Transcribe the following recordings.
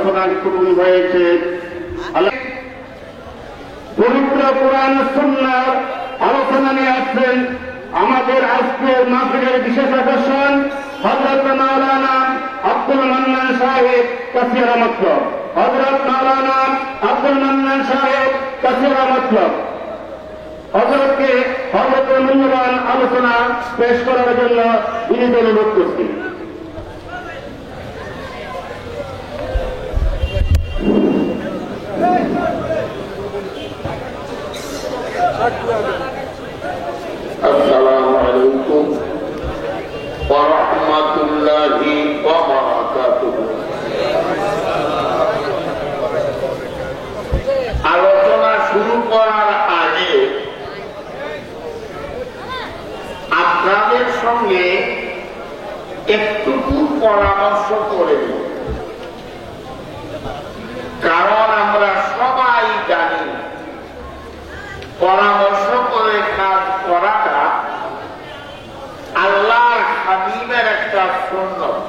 আলোচনার শুরু হয়েছে। পবিত্র কোরআন সুন্নাহর আলোচনা নিয়ে আসছেন আমাদের আজকের মাহফিলের বিশেষ আকর্ষণ হযরত মাওলানা আব্দুল মান্নান সাহেব কাসিরা মতলব। হযরত মাওলানা আব্দুল মান্নান সাহেব কাসিরা মতলব হযরতের মূল্যবান আলোচনা পেশ করার জন্য বিনীত অনুরোধ করছি। আসসালামু আলাইকুম ওয়া রাহমাতুল্লাহি ওয়া বারাকাতুহু। আলোচনা শুরু করার আগে আপনাদের সঙ্গে একটুকু পরামর্শ করে দিই, কারণ আমরা সবাই জানি পরামর্শ করে কাজ করাটা আল্লাহর হাবিবের একটা সুন্নত।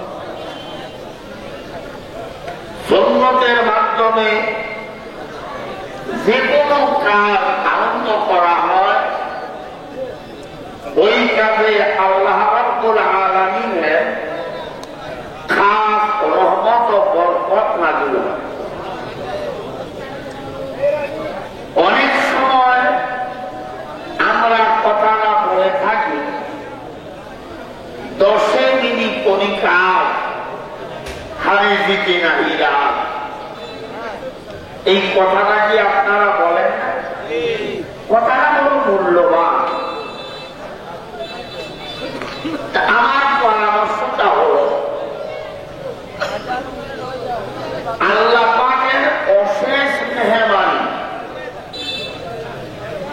সুন্নতের মাধ্যমে যে কোনো কাজ আরম্ভ করা হয়, ওই কাজে আল্লাহ রাব্বুল আলামিনের খাস রহমত ও বরকত নাযিল হয়। অনেক সময় আমরা কথাটা বলে থাকি 10 মিনিট কোনি কাজ হারে দিতে না ইরাদ। এই কথাটা কি আপনারা বলেন না? কথাটা বড় মূল্যবান। আমার পরামর্শটা হল আল্লাহ পাকের অশেষ মেহেরবানি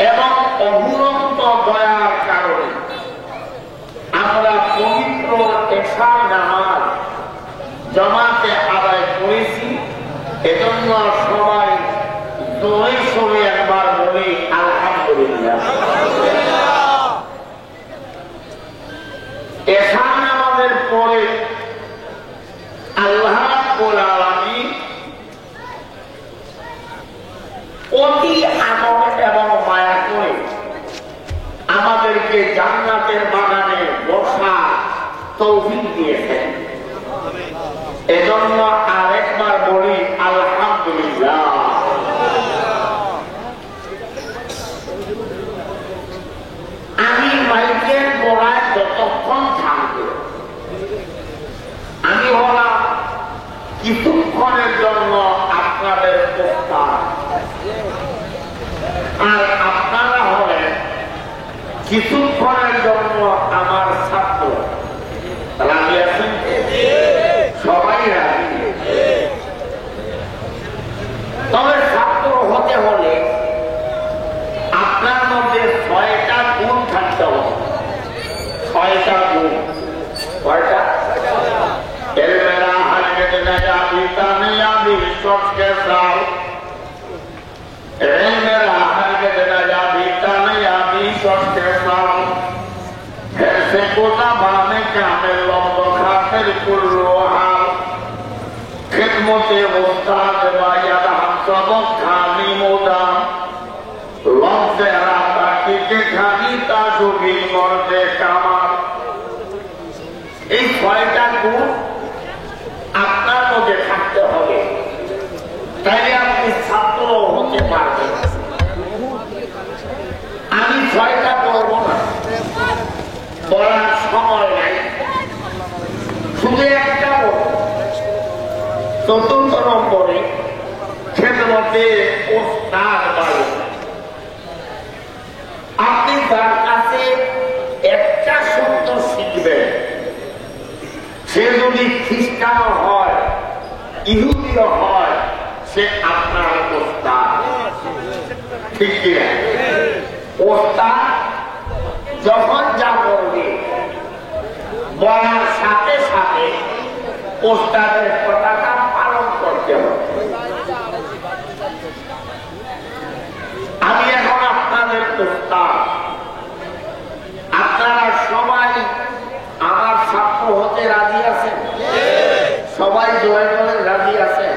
এবং অভুরন্ত দয়ার কারণে আমরা পবিত্র এশার নামাজ জামাতে আদায় করেছি। এজন্য সবাই জোরে সোরে একবার বলি আলহামদুলিল্লাহ। এশার নামাজের পরে আল্লাহ রাব্বুল আলামিন অতি আদর এবং মায়া করে আমাদেরকে জান্নাতের বাগানে বসা তৌফিক দিয়েছেন। এজন্য আরেকবার বলি আলহামদুলিল্লাহ। আমি মাইকের গোড়ায় যতক্ষণ থাকব, আমি হলাম কিছুক্ষণের জন্য আপনাদের প্রস্তাব, আর আপনারা হলেন কিছুক্ষণের জন্য আমার ছাত্র। রাজি আছেন? সবাই রাজি। তবে ছাত্র হতে হলে আপনার মধ্যে 6টা গুণ থাকতে হবে। 6টা গুণ। কয়টা? এলমেরা হারকেত নাজাবি তানিয়াবি সবকে সাল। এলমেরা হারকেত নাজাবি তানিয়াবি সবকে সাল। ऐसे कोता बाने कामिल लम्ब खातिर कुल्लू हाल। खिदमते उस्ताद बायद हम सबक खानी मुदाम। लम्बे राता की के खानी ताजुबी मर्दे कामाल। এই 6টা গুণ আপনার মধ্যে থাকতে হবে, তাইলে আপনি ছাত্র হতে পারবেন। আমি 6টা বলব না, বলার সময় নাই, শুধু একটা বলব। 4th নম্বরে খেদমতে ওস্তাদ বাড়ি। আপনি তার কাছে একটা শব্দ শিখবেন, সে যদি খ্রিস্টান হয়, ইহুদিও হয়, সে আপনার ওস্তাদ। ঠিক কি? ওস্তাদ যখন যা বলবে বলার সাথে সাথে ওস্তাদের কথাটা পালন করতে হবে। আমি এখন আপনাদের ওস্তাদ, আপনারা সবাই আমার ছাত্র হতে রাজি আছেন? সবাই জয় বলে রাজি আছেন?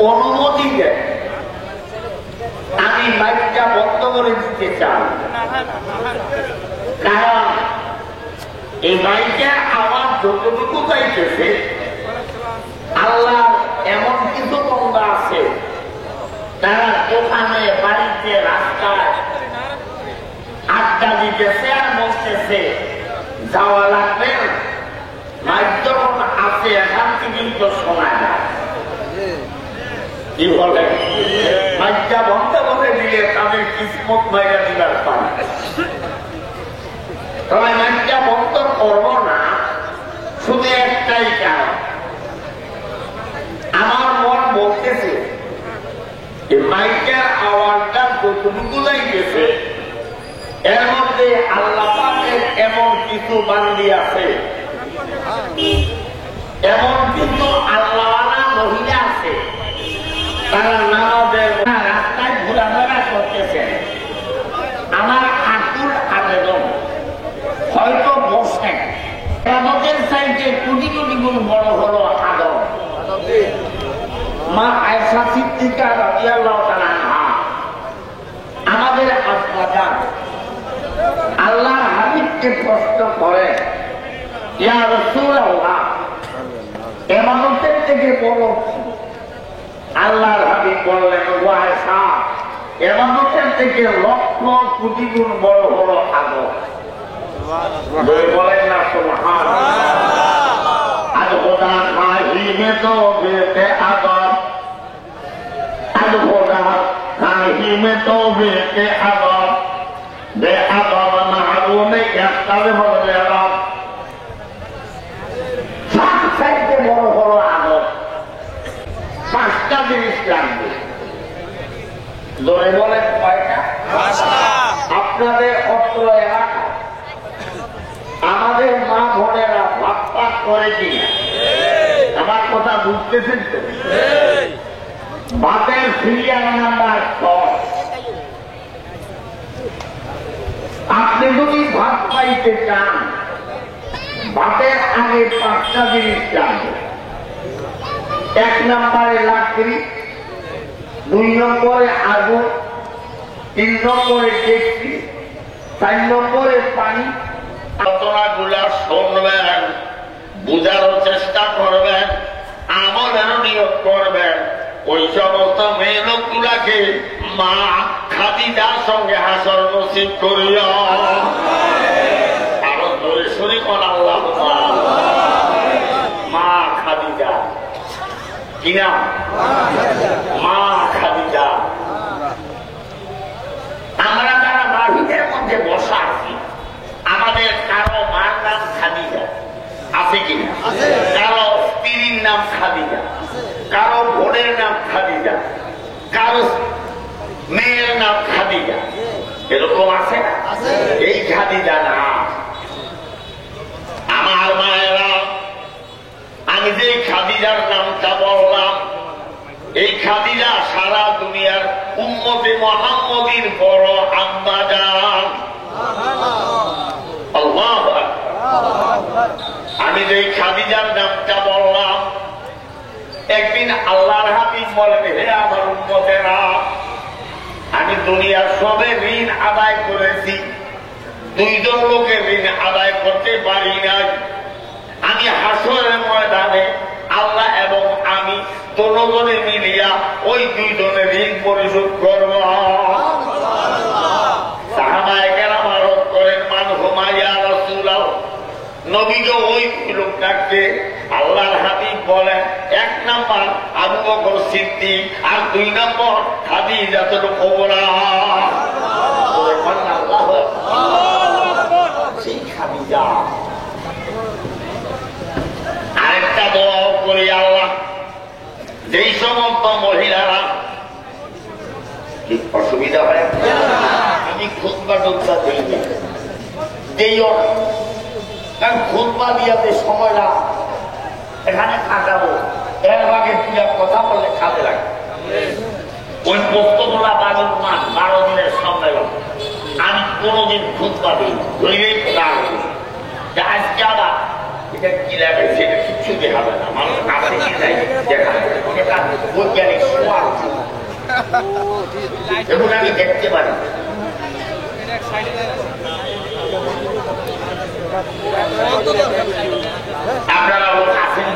অনুমতি দেয় আমি মাইকটা বন্ধ করে দিতে চাই, কারণ এই মাইকের আওয়াজ যতটুকু পাইতেছে আল্লাহ এমন কিছু বন্ধা আছে তারা দোকানে বাড়িতে রাস্তায় আড্ডা দিতেছে আর বলতেছে যাওয়া লাগবে না, মাইক যখন আছে এখান থেকেই তো শোনা যায়। কি বলে মাইকটা বন্ধ করে দিলে তাদের কিসমত মাইকা দিবার পারে, তবে মাইকটা বন্ধ করবো না শুধু একটাই কারণ, আমার মন বলতেছে মাইকের আওয়াজটা যতটুকু লাগতেছে এর মধ্যে আল্লাহ পাকের এমন কিছু বান্দি আছে, এমন কিছু আল্লাহওয়ালা মহিলা আছে তারা নামাজের রাস্তায় ঘোরাফেরা করতেছেন। আমার আকুল আবেদন হয়তো বসেন আমাদের সাইডে কোটি কোটি গুণ বড় হলো আদম মা আয়েশা সিদ্দিকা রাদিয়াল্লাহু তাআলা আনহা আমাদের আব্বা আল্লাহ হাবিবকে প্রশ্ন করে, ইয়া রাসূলুল্লাহ ইমামতের থেকে বড় আল্লাহর হাবিব বললেন, ও আয়েশা ইমামতের থেকে লক্ষ কোটি গুণ বড় হলো আদম। বলেন না সুবহানাল্লাহ। আজ খোদা কাহি মে তো বেতে আদম, আজ খোদা কাহি মে তো বেতে আদম, বে আদম মাহরুমে ইয়াস্তাবে বলে আদম। সব চাইতে বড় হলো আদম। পাঁচটা জিনিস লাগবে, ধরে বলেন কয়টা? আপনাদের অত্র এলাকা আমাদের মা বোনেরা ভাত পাক করে কিনা? আমার কথা বুঝতেছেন তো? ভাতের সিরিয়াল নাম্বার 6। আপনি যদি ভাত পাইতে চান ভাতের আগে পাঁচটা জিনিস লাগবে। 1 নম্বরে লাকড়ি, 2 নম্বরে আগুন, 3 নম্বরে ডেকচি, 4 নম্বরে পানি। ঘটনাগুলা শুনবেন, বুঝার চেষ্টা করবেন, আমলের নিয়োগ করবেন। ওই সমস্ত মেয়ে লোকগুলাকে মা খাদিজার সঙ্গে হাসর নসিব করিয়া আরো ধরে শুনি কোন আল্লাহ মা খাদিজা কিনা মা খাদিজা। আমরা যারা বাড়িদের মধ্যে বসা আছি আমাদের কারো মার নাম খাদিজা আছে কিনা? কারো স্ত্রীর নাম খাদিজা, কারো বোনের নাম খাদিজা, কারো মেয়ের নাম খাদিজা, এরকম আছে না? এই খাদিজা না আমার মায়েরা। আমি যে খাদিজার নামটা বললাম এই খাদিজা সারা দুনিয়ার উম্মতে মুহাম্মদীর বড় আম্মা জান। আল্লাহু আকবার। আমি যে খাদিজার নামটা বললাম একদিন আল্লাহর হাবিব বলেন, হে আমার উম্মতেরা আমি দুনিয়ার সবে ঋণ আদায় করেছি, 2 জন লোকের ঋণ আদায় করতে পারি নাই। আমি হাসরের ময়দানে আল্লাহ এবং আমি দুজনে মিলিয়া ওই 2 জনের ঋণ পরিশোধ করব। সাহাবায়ে কেরাম আরজ করেন, মান হুমা ইয়া রাসূলুল্লাহ, নবীকে ওই লোকটাকে আল্লাহর হাবিব বলেন 1 নম্বর আবু বকর সিদ্দিক আর 2 নম্বর খাদিজাতুল কুবরা। সেই খাদিজা। আরেকটা দোয়া করি আল্লাহ যেই সমস্ত মহিলারা অসুবিধা হয় আমি খুতবা টুতবা দিই যেইও কারণ খুতবা দিয়াতে সময়টা এখানে কাটাবো, এর আগে তুই কথা বললে কাজে লাগে। ওই বক্তব্যটা 12 দিনের সম্মেলন আমি কোনদিন খুতবা দিই, ধরেই আজকে আবার এটা কি লাগাইছে এটা কিচ্ছু দেখা যায় না, মানুষ কাছে নিয়ে যায় দেখা যায়, এটা বৈজ্ঞানিক সোয়াদ এবং আমি দেখতে পারি। আপনারা লোক আছেন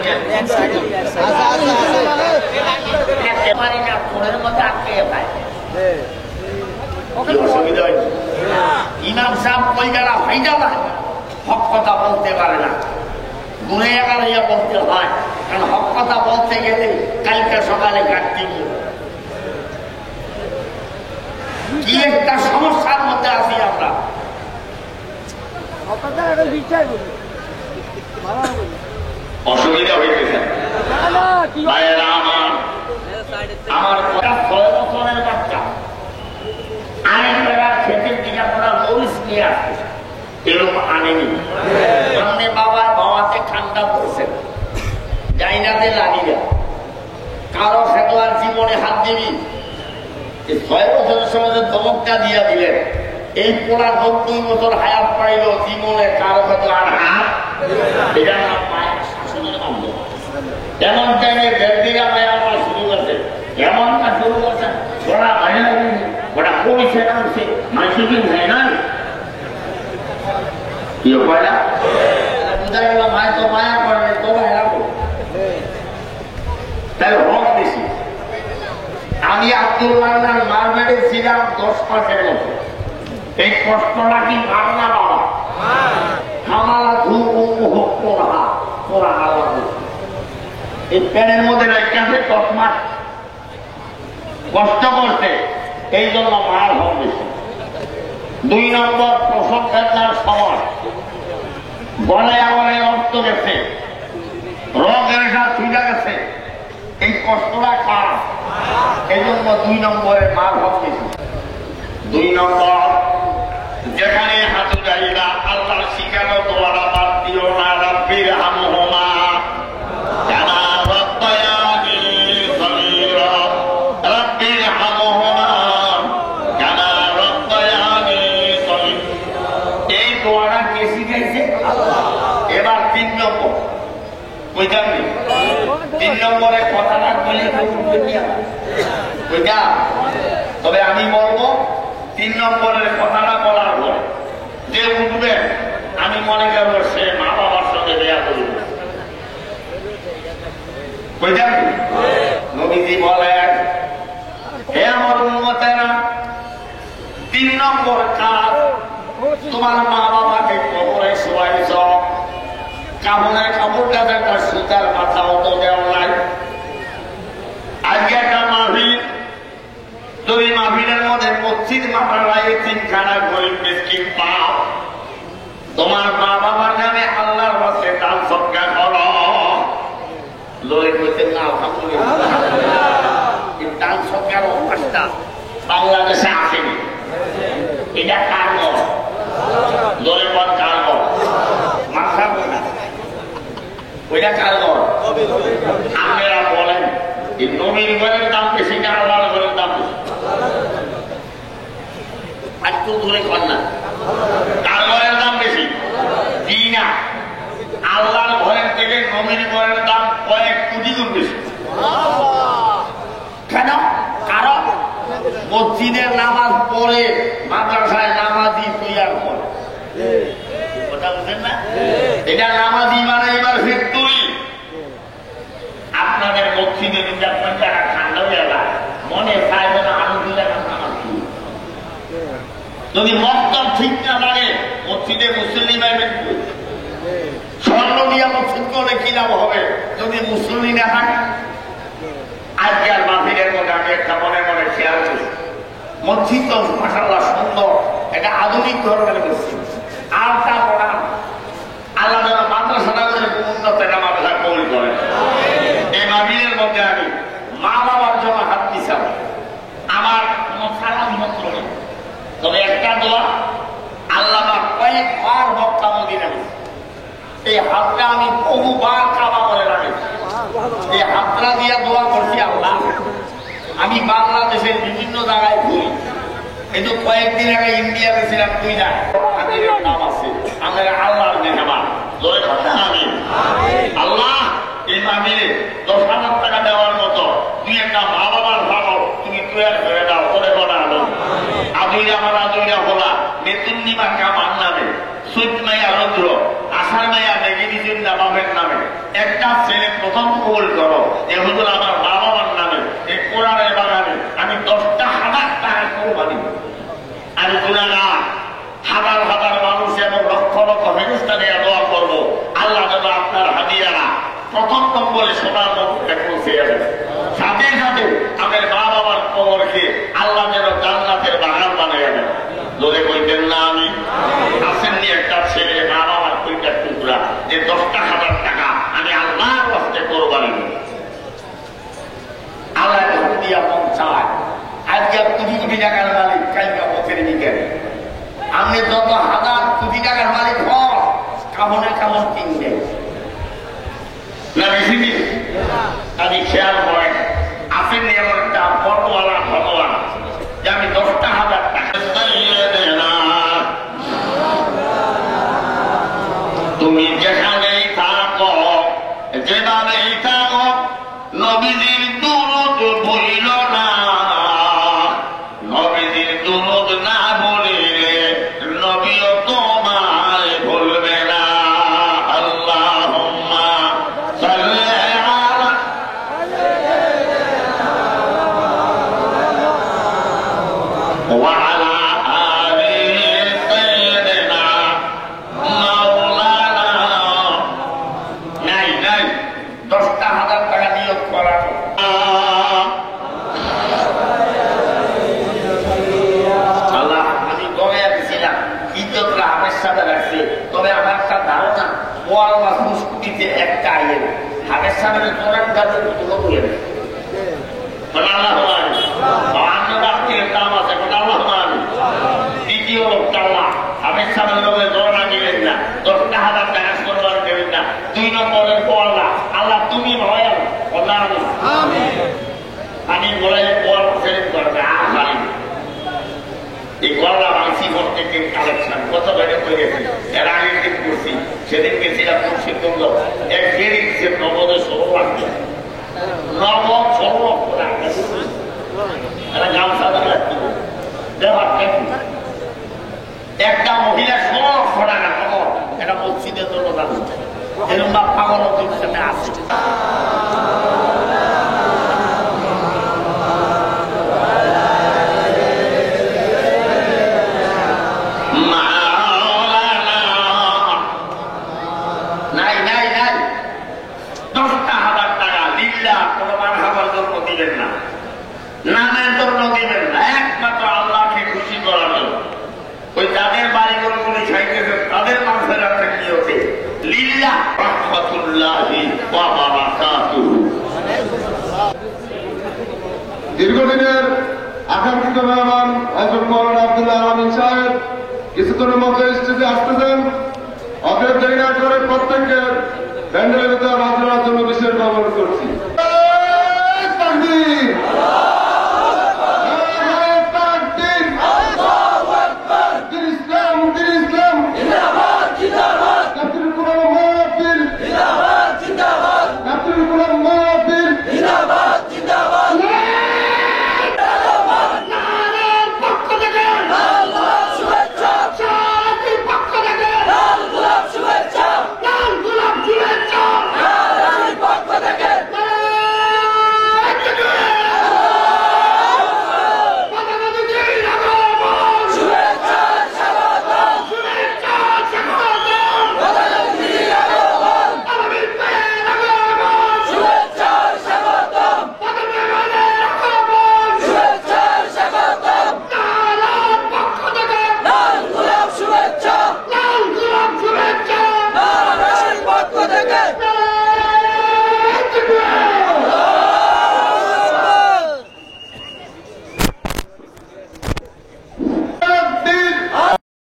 দেখতে পারি না, ফোনের মধ্যে আটকে পায়, অসুবিধা হয়েছে। ইমাম সাহেব ওই যারা ফাইদা না হক কথা বলতে পারে না, গুনে এগারিয়া বলতে হয়, কারণ হক কথা বলতে গেলে কালকে সকালে কাটতে গিয়ে কি একটা সমস্যার মধ্যে আছি আমরা। অসুবিধা হইতেছে আমার 6 বছরের বাচ্চা আরেক জায়গার ক্ষেতের দিকে আপনারা মরিচ নিয়ে আসছে, এরকম আনেনি। সামনে বাবাতে ঠান্ডা পড়ছে, ডাইনাতে লাগিয়ে কারো সেতো আর জীবনে হাত দিবি। 6 বছরের সময় যে ধমকটা দিয়ে দিলেন, এই পোড়া 90 বছর হায়াত পাইল, জীবনে কারো সেতো আর হাত, এটা নাম মায়ের শাসনের মাধ্যম। এমন টাইমে 1.5 বিঘা মায়া আমার শুরু করছে, এমনটা শুরু করছে, ওরা মায়া ওটা পরিচয় নামছে, মানসিক হয় না কি হয় না, বুঝা গেল মায় তো মায়া করে তো মায়া করো, তাই হক বেশি। আমি আব্দুল্লাহ মারমেডে ছিলাম 10 মাসের মতো, এই কষ্টটা কি ভাবনা বাবা খামালা ধুরা এই প্যানের মধ্যে রেখে 10 মাস কষ্ট করতে, এই জন্য মার হক বেশি। 2 নম্বর প্রসব বেদনার সময় বলে আমলে রক্ত গেছে, রোগের সাথে ছুটে গেছে, এই কষ্টটা খারাপ, এই জন্য 2 নম্বরে মার হক বেশি। 2 নম্বর যেখানে হাত উঠাইবা আল্লাহ শিখানো দোয়ারা বাদ দিও না, রাব্বির হামহুমা কামা রাব্বায়ানি সগীরা, রাব্বির হামহুমা কামা রাব্বায়ানি সগীরা। এই দোয়াটা কে শিখাইছে? এবার 3 নম্বর বুঝলেন, 3 নম্বরে কথাটা বলে বুঝা, তবে আমি বলবো 3 নম্বরের কথাটা বলার পর যে উঠবে আমি মনে করবো সে মা বাবার সঙ্গে দেয়া করব। বুঝলেন, নবীজি বলেন হে আমার উম্মতেরা, 3 নম্বর কাজ তোমার মা বাবাকে কবরে শোয়াইছ, কাপড়ের কাপড়টা একটা সুতার মাথা মতো দেওয়া নাই। আজকে একটা মাহফিল, যদি মাহফিলের মধ্যে মসজিদ মাথায় 3খানা গরিব মিসকিন পাও, তোমার মা বাবার নামে আল্লাহর রাস্তায় দান সদকা করো। লড়ে কইতে না দান সদকার অভ্যাসটা বাংলাদেশে আসেনি, এটা কার ঘর? লড়ে পর কার ঘর? মাথা না, ওইটা কার ঘর? আপনারা বলেন এই নবীর ঘরের দাম বেশি না আল্লাহর ঘরের দাম বেশি? আর তো ধরে কর না, কার ঘরের দাম বেশি? জি না, আল্লাহর ঘরের থেকে নবীর ঘরের দাম কয়েক কোটি গুণ বেশি। কেন? কারণ মসজিদের নামাজ পড়ে মাদ্রাসায় নামাজি তৈয়ার করে, কথা বুঝেন না? এটা নামাজি মানে এবার ফ্যাক্টরি। আপনাদের মসজিদে টাকা ঠান্ডা হয়ে যায়, মনে চায় না আরো 2 টাকা নামাজ। যদি মক্তব ঠিক না লাগে মসজিদে মুসল্লি স্বর্ণ দিয়া মসজিদ করলে কি লাভ হবে যদি মুসল্লি না থাকে? আজকে আর মাহফিলের মধ্যে আমি একটা মনে মনে খেয়াল করি, মসজিদ তো মাশাআল্লাহ সুন্দর, এটা আধুনিক ধরনের মসজিদ, আর তা পড়া আল্লাহ যেন মাদ্রাসাটা করে উন্নত এটা মাদ্রাসা কবুল করে। এই মাহফিলের মধ্যে আমি মা বাবার জন্য হাত দিছাম, আমার কোন সালাম মন্ত্র নেই, তবে একটা দোয়া আল্লাহ কয়েকবার বক্তা মদিনা গেছে, এই হাতটা আমি বহুবার কাবা বলে লাগাইছি, এই হাতটা দিয়া দোয়া করছি আল্লাহ আমি বাংলাদেশের বিভিন্ন জায়গায় ঘুরি, এই তো কয়েকদিন আগে ইন্ডিয়াতে ছিলাম 2 জায়গায় নাম আছে, আমাদের আল্লাহর মেহমান, আমি আল্লাহ এই মাহফিলে 10,000 টাকা দেওয়ার মতো তুই একটা মা বাবার ভালো তুমি তৈরি করে দাও, করে করা আলো আদুইরা আমার আদুইরা হলা নেতুন্নিমা কামার নামে, সুইট মাইয়া রৌদ্র, আষাঢ় মাইয়া নেগিনিজির নামের নামে একটা ছেলে প্রথম কবুল করো। এ হুজুর আমার মা বাবার নামে এই কোরআনের বাগানে আমি 10,000 টাকা কোরবানি। আমি গুনাহগার, হাজার হাজার মানুষ এবং লক্ষ লক্ষ ফেরেশতা নিয়ে দোয়া করবো আল্লাহ যেন আপনার হাদিয়ারা প্রথম নম্বরে সোনার মধ্যে পৌঁছে যাবে। সাথে সাথে আমাদের মা বাবার কবরকে আল্লাহ যেন জান্নাতের বাগান বানিয়ে যাবে। জোরে কইতেন না আমি আসেননি একটা ছেলে মা বাবার দুইটা টুকরা যে 10,000 টাকা আমি আল্লাহর রাস্তায় কোরবানি দিই। আল্লাহ দিয়া মন চায় আজকে কোটি কোটি টাকার মালিক, কালকে পথের বিজ্ঞান আপনি যত হাজার কোটি টাকার মালিক হন কামনে কামন কিনবে না বেশি দিন। আমি খেয়াল করেন আসেননি এমন একটা ফটোওয়ালা ভগবান যে আমি 10,000 টাকা তুমি যেখানেই থাকো যেভাবেই থাকো নবীজির দুরূদ ভুলিল না, নবীজির দুরূদ না বলিলে নবীও তোমায় ভুলবে না। আল্লাহুম্মা সাল্লি আলা ওয়া আলা আলি সাইয়্যিদিনা মাওলানা। নাই নাই 10,000 টাকা নিয়োগ করা আল্লাহ আমি গড়ে দিছিলাম ইজ্জতরা আমার সাথে রাখছি। তবে আমার একটা ধারণা ও আল্লাহ মুস্কুটিতে একটা আইয়ের হামের সামনে কোরআন গাছের তুলো বলে দেয় আল্লাহ অন্য রাত্রির দাম আছে আল্লাহ। দ্বিতীয় লোকটা আল্লাহ হামের সামনে লোকের জোড়া দিলেন না, 10,000 টাকা কোরবান দেবেন না। 2 নম্বরের পর আল্লাহ তুমি ভয় আমি বলে পর সেরেন করবে আর এই গলা মাংসি করতে কালেকশন কত বেড়ে হয়ে গেছে। এর আগের দিন করছি, সেদিন গেছিলাম মুর্শিদগঞ্জ, এক ফেরি সে নগদে 16 লাখ টাকা, নগদ 16 লক্ষ টাকা একটা গামছা রাখতে ব্যাপারটা একটা মহিলা 16 লক্ষ টাকা নগদ একটা মসজিদের জন্য দাম এরকম বা পাগল সাথে আছে। নাই নাই নাই 10,000 টাকা লিল্লাহ কোনো মানহাবার জন্য দিবেন না, নামের জন্য দিবেন না, একমাত্র আল্লাহকে খুশি করার জন্য। ওই যাদের বাড়িগুলো করে খাইতেছে তাদের মানুষের একটা কি হচ্ছে লিল্লাহ রাহমাতুল্লাহি ওয়া বারাকাতুহু। দীর্ঘদিনের আকাঙ্ক্ষিত মেহমান হযরত মাওলানা আব্দুল্লাহ আমিন সাহেব কিছুক্ষণের মধ্যে স্টেজে আসতেছেন। অতএব দেরি না করে প্রত্যেককে ব্যান্ডেলের ভিতরে হাজিরা